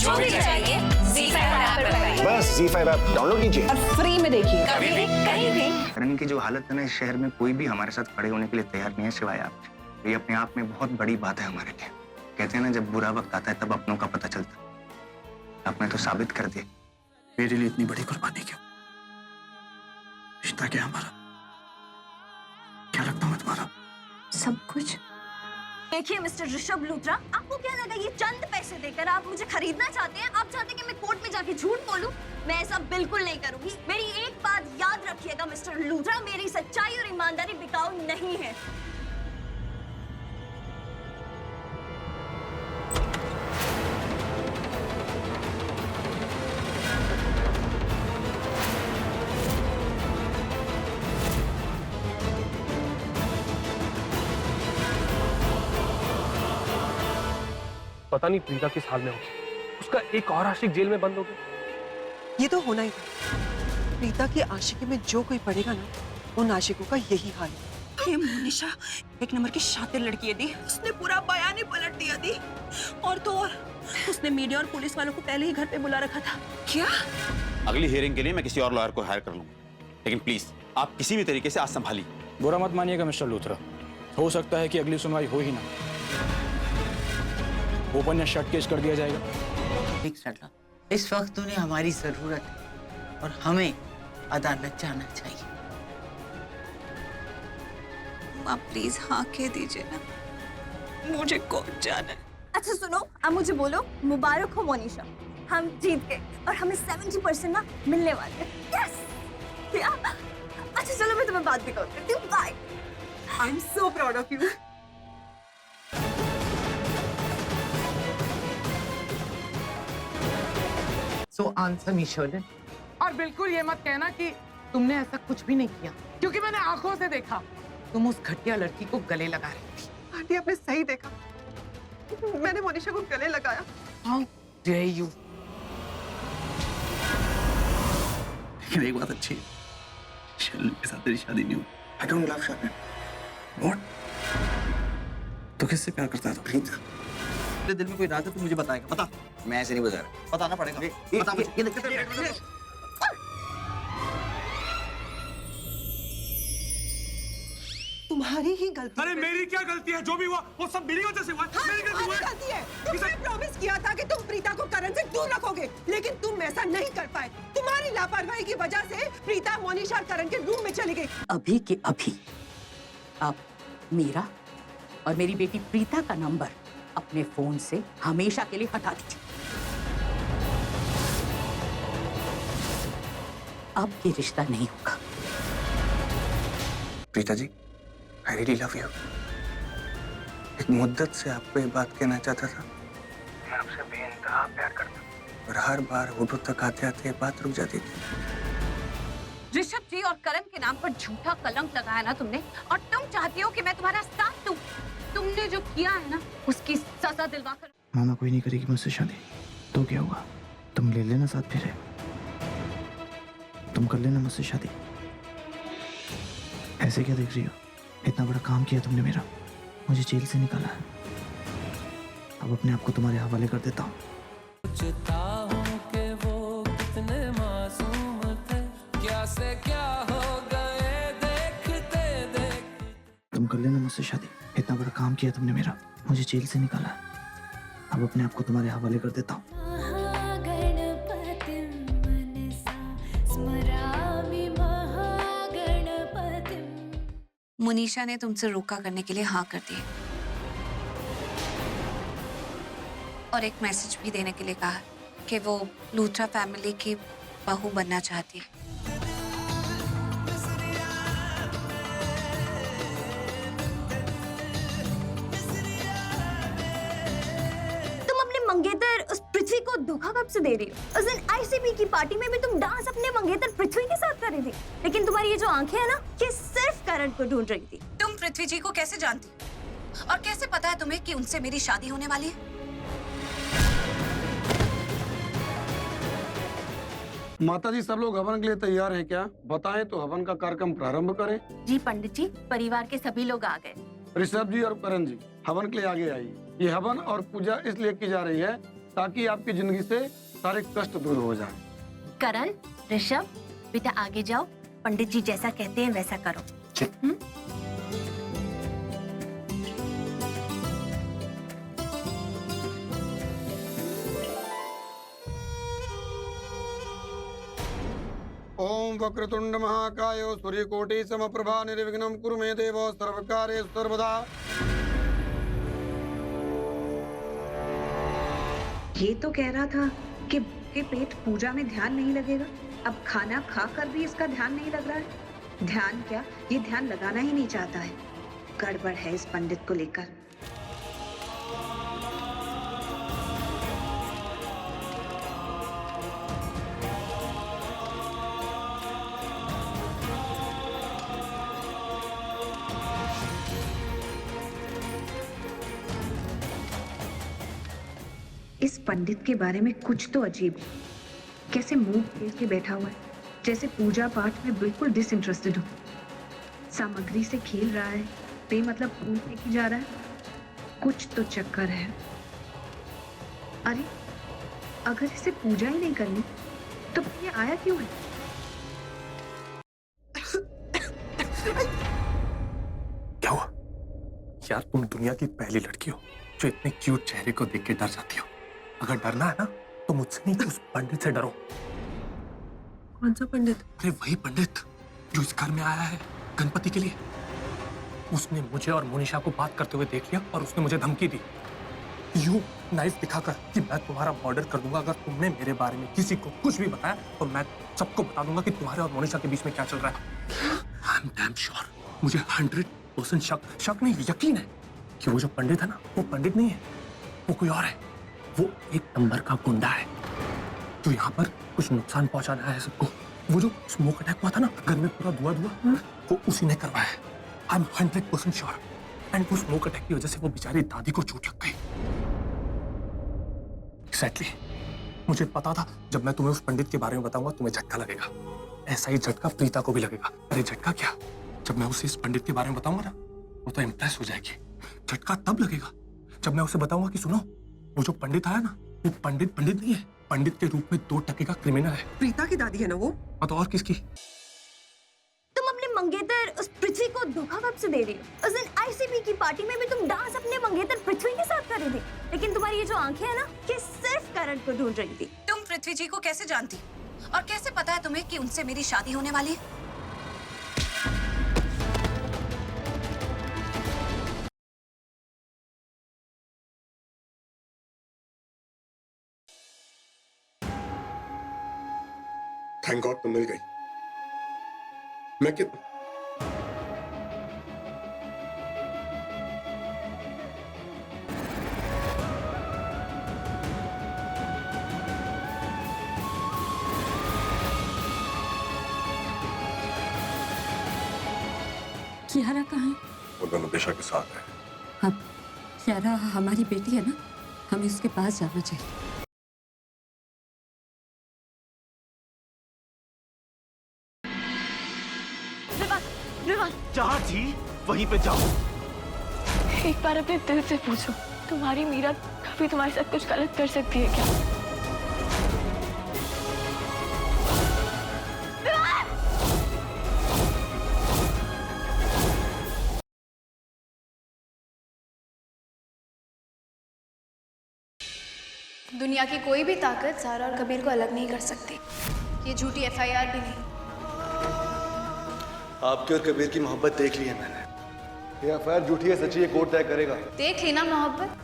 जो भी चाहिए ZEE5 ऐप पर पाइए। बस ZEE5 ऐप डाउनलोड कीजिए और फ्री में देखिए, कभी भी कहीं भी। करण की जो हालत है ना, इस शहर में कोई भी हमारे साथ खड़े होने के लिए तैयार नहीं है सिवाय आप। ये अपने आप में बहुत बड़ी बात है हमारे लिए। कहते हैं ना, जब बुरा वक्त आता है तब अपनों का पता चलता है। आपने तो साबित कर दिया। मेरे लिए इतनी बड़ी कुर्बानी क्यों? रिश्ता क्या हमारा? क्या लगता हूँ तुम्हारा? सब कुछ। देखिए मिस्टर ऋषभ लूथरा, आपको क्या लगा ये चंद पैसे देकर आप मुझे खरीदना चाहते हैं? आप चाहते हैं कि मैं कोर्ट में जाके झूठ बोलूं? मैं ऐसा बिल्कुल नहीं करूंगी। मेरी एक बात याद रखिएगा मिस्टर लूथरा, मेरी सच्चाई और ईमानदारी बिकाऊ नहीं है। पता नहीं प्रीता किस हाल में होगी। उसका एक और आशिक जेल में बंद हो गया। ये तो होना ही था। प्रीता की आशिकी में जो कोई पड़ेगा ना, उन आशिकों का यही हाल है। ये मोनिशा एक नंबर की शातिर लड़की है दी। उसने पूरा बयान ही पलट दिया दी। और तो और उसने मीडिया और पुलिस वालों को पहले ही घर पे बुला रखा था। क्या? अगली हियरिंग के लिए मैं किसी और लॉयर को हायर कर लूंगा, लेकिन प्लीज आप किसी भी तरीके से आज संभालिए। बुरा मत मानिएगा मिस्टर लूथरा, हो सकता है कि अगली सुनवाई हो ही ना। ओपन या शट केस कर दिया जाएगा। ठीक सटला, इस वक्त उन्हें हमारी जरूरत है और हमें अदालत जाना चाहिए। माँ प्लीज हाँ कह दीजिए ना, मुझे कोर्ट जाना है। अच्छा सुनो, अब मुझे बोलो, मुबारक हो मोनिशा, हम जीत गए और हमें 70% ना मिलने वाले हैं। यस! क्या? अच्छा चलो मैं तुम्हें बात भी करती हूँ। Bye. I am so proud of you. So answer me Sherlyn. और बिल्कुल ये मत कहना कि तुमने ऐसा कुछ भी नहीं किया, क्योंकि मैंने आंखों से देखा तुम उस घटिया लड़की को गले लगा रही थी। आंटी आपने सही देखा, मैंने मोनिशा को गले लगाया। How dare you. लेकिन एक बात अच्छी है, शर्लिन के साथ तेरी शादी नहीं हुई। I don't love Sharon. What? तो किससे प्यार करता है? तो प्रीता। तेरे दिल में कोई राज है तो मुझे बताएगा। बता। मैं ऐसे नहीं बता रहा। बताना पड़ेगा। बता मुझे। ये तुम्हारी ही गलती। अरे मेरी क्या गलती है? जो भी हुआ वो सब मेरी वजह से हुआ। मेरी गलती हुआ है। गलती है। तुमने प्रॉमिस किया था कि तुम प्रीता को करण से दूर रखोगे, लेकिन तुम ऐसा नहीं कर पाए। तुम्हारी लापरवाही की वजह से प्रीता मोनिशा और करण के रूम में चली गई। अभी के अभी आप मेरा और मेरी बेटी प्रीता का नंबर अपने फोन से हमेशा के लिए हटा दीजिए। अब ये रिश्ता नहीं होगा। Preeta ji, I really love you. एक मुद्दत से आपको ये बात कहना चाहता था। मैं आपसे बेइंतहा प्यार करता हूँ। और हर बार होठों तक आते आते ये बात रुक जाती थी। ऋषभ जी और करण के नाम पर झूठा कलंक लगाया ना तुमने, और तुम चाहती हो कि मैं तुम्हारा साथ दूं। तुमने जो किया है ना, उसकी सजा दिलवा कर। मामा कोई नहीं करेगी मुझसे शादी, तो क्या होगा? तुम ले लेना साथ, फिर है तुम कर लेना मुझसे शादी। ऐसे क्या देख रही हो? इतना बड़ा काम किया तुमने मेरा, मुझे जेल से निकाला है। अब अपने आप को तुम्हारे हवाले कर देता हूँ। तुम कर लेना मुझसे शादी। इतना बड़ा काम किया तुमने मेरा, मुझे जेल से निकाला है। अब अपने आप को तुम्हारे हवाले कर देता हूँ। मुनीशा ने तुमसे रोका करने के लिए हाँ कर दी और एक मैसेज भी देने के लिए कहा कि वो लूथरा फैमिली की बहू बनना चाहती है। तुम अपने मंगेतर उस पृथ्वी को धोखा कब से दे रही हो? उस दिन आईसीबी की पार्टी में भी तुम डांस अपने मंगेतर पृथ्वी के साथ कर रही थी, लेकिन तुम्हारी ये जो आंखें है ना, ये सिर्फ करण को ढूंढ रही थी। तुम पृथ्वी जी को कैसे जानती और कैसे पता है तुम्हें कि उनसे मेरी शादी होने वाली है? माता जी, सब लोग हवन के लिए तैयार हैं क्या? बताएं तो हवन का कार्यक्रम प्रारंभ करें। जी पंडित जी, परिवार के सभी लोग आ गए। ऋषभ जी और करण जी हवन के लिए आगे आइए। ये हवन और पूजा इसलिए की जा रही है ताकि आपकी जिंदगी से सारे कष्ट दूर हो जाए। करण, ऋषभ, बेटा आगे जाओ, पंडित जी जैसा कहते हैं वैसा करो। ओम वक्रतुंड महाकाय सूर्यकोटि समप्रभा निर्विघ्नं कुरु मे देव सर्वकार्येषु सर्वदा। ये तो कह रहा था कि पेट पूजा में ध्यान नहीं लगेगा, अब खाना खाकर भी इसका ध्यान नहीं लग रहा है। ध्यान क्या, ये ध्यान लगाना ही नहीं चाहता है। गड़बड़ है इस पंडित को लेकर। इस पंडित के बारे में कुछ तो अजीब है। कैसे मुंह फेर के बैठा हुआ है, जैसे पूजा पाठ में बिल्कुल डिसइंटरेस्टेड हो। सामग्री से खेल रहा है, बेमतलब फूल फेंकी जा रहा है। कुछ तो चक्कर है। अरे अगर इसे पूजा ही नहीं करनी तो ये आया क्यों है? क्या हुआ यार? तुम दुनिया की पहली लड़की हो जो इतने क्यूट चेहरे को देख के डर जाती हो। अगर डरना है ना तो मुझसे नहीं, उस पंडित से डरो। कौन सा पंडित? अरे वही पंडित जो इस घर में आया है गणपति के लिए। उसने मुझे और मोनिशा को बात करते हुए देख लिया और उसने मुझे धमकी दी, यूं नाइफ दिखाकर कि मैं तुम्हारा मर्डर कर दूंगा अगर तुमने मेरे बारे में किसी को कुछ भी बताया तो मैं सबको बता दूंगा कि तुम्हारे और मोनिशा के बीच में क्या चल रहा है। आई एम डैम श्योर, मुझे 100% शक नहीं यकीन है कि वो जो पंडित है ना वो पंडित नहीं है, वो कोई और है। वो एक नंबर का गुंडा है जो यहाँ पर कुछ नुकसान पहुंचाना है सबको। वो जो स्मोक अटैक हुआ था ना, घर में पूरा धुआं वो उसी ने करवाया है। I am 100% sure. एंड वो स्मोक अटैक की वजह से वो बेचारी दादी को चोट लग गई। एग्जैक्टली, मुझे पता था जब मैं तुम्हें उस पंडित के बारे में बताऊंगा तुम्हें झटका लगेगा। ऐसा ही झटका प्रीता को भी लगेगा। अरे झटका क्या, जब मैं उसे इस पंडित के बारे में बताऊंगा ना वो तो इम्प्रेस हो जाएगी। झटका तब लगेगा जब मैं उसे बताऊंगा कि सुनो, वो जो पंडित आया ना वो पंडित नहीं है, पंडित के रूप में 2 टके का क्रिमिनल है। प्रीता की दादी है ना वो? तो और किसकी? तुम अपने मंगेतर उस पृथ्वी को धोखा कब से दे रही हो? उस दिन आईसीबी की पार्टी में भी तुम डांस अपने मंगेतर पृथ्वी के साथ कर रही थी, लेकिन तुम्हारी ये जो आंखें है ना कि सिर्फ करण को ढूंढ रही थी। तुम पृथ्वी जी को कैसे जानती और कैसे पता है तुम्हें कि उनसे मेरी शादी होने वाली है? थैंक गॉड तुम मिल गई। मैं कियारा कहाँ है? वो दोनों दिशा के साथ है। अब कियारा हमारी बेटी है ना, हमें उसके पास जाना चाहिए। जहाँ जी वहीं पे जाओ। एक बार अपने दिल से पूछो, तुम्हारी मीरा कभी तुम्हारे साथ कुछ गलत कर सकती है क्या? दुनिया की कोई भी ताकत ज़ारा और कबीर को अलग नहीं कर सकती। ये झूठी एफआईआर भी नहीं। आपके और कबीर की मोहब्बत देख ली है मैंने। ये एफआईआर झूठी है सच्ची, ये कोर्ट तय करेगा। देख ली ना मोहब्बत,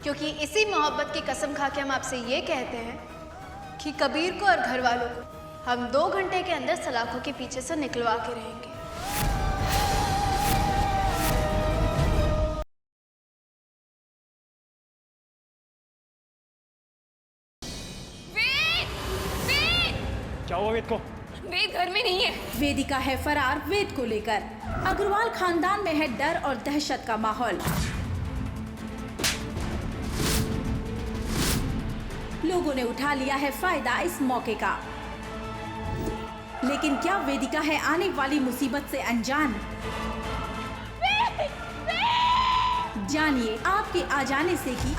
क्योंकि इसी मोहब्बत की कसम खा के हम आपसे ये कहते हैं कि कबीर को और घर वालों को हम 2 घंटे के अंदर सलाखों के पीछे से निकलवा के रहेंगे। क्या हुआ वेद को? वेद घर में नहीं है। वेदिका है फरार वेद को लेकर। अग्रवाल खानदान में है डर और दहशत का माहौल। लोगों ने उठा लिया है फायदा इस मौके का, लेकिन क्या वेदिका है आने वाली मुसीबत से अनजान? जानिए आपके आ जाने से ही